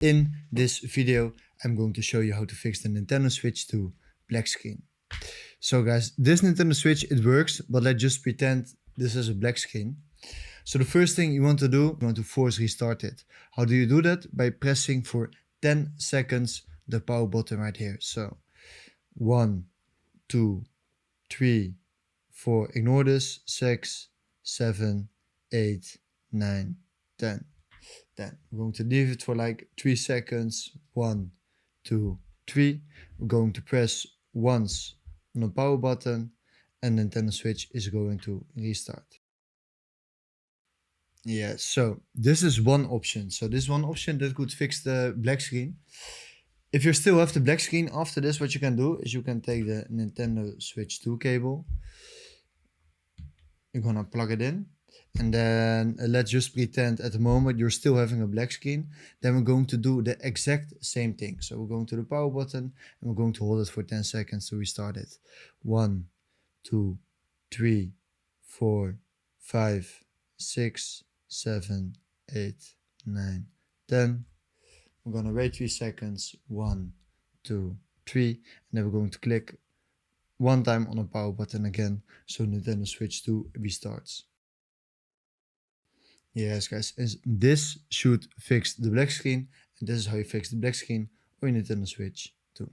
In this video, I'm going to show you how to fix the Nintendo Switch 2 black screen. So guys, this Nintendo Switch, it works, but let's just pretend this is a black screen. So the first thing you want to do, you want to force restart it. How do you do that? By pressing for 10 seconds the power button right here. So 1, 2, 3, 4, ignore this, 6, 7, 8, 9, 10. Then we're going to leave it for like 3 seconds. 1, 2, 3. We're going to press once on the power button and Nintendo Switch is going to restart. Yeah, so this is one option. So this one option that could fix the black screen. If you still have the black screen after this, what you can do is you can take the Nintendo Switch 2 cable. You're gonna plug it in. And then let's just pretend at the moment you're still having a black screen. Then we're going to do the exact same thing. So we're going to the power button and we're going to hold it for 10 seconds to restart it. 1, 2, 3, 4, 5, 6, 7, 8, 9, 10. We're gonna wait 3 seconds. 1, 2, 3. And then we're going to click one time on the power button again. So Nintendo Switch 2 restarts. Yes, guys, this should fix the black screen, and this is how you fix the black screen on your Nintendo Switch 2.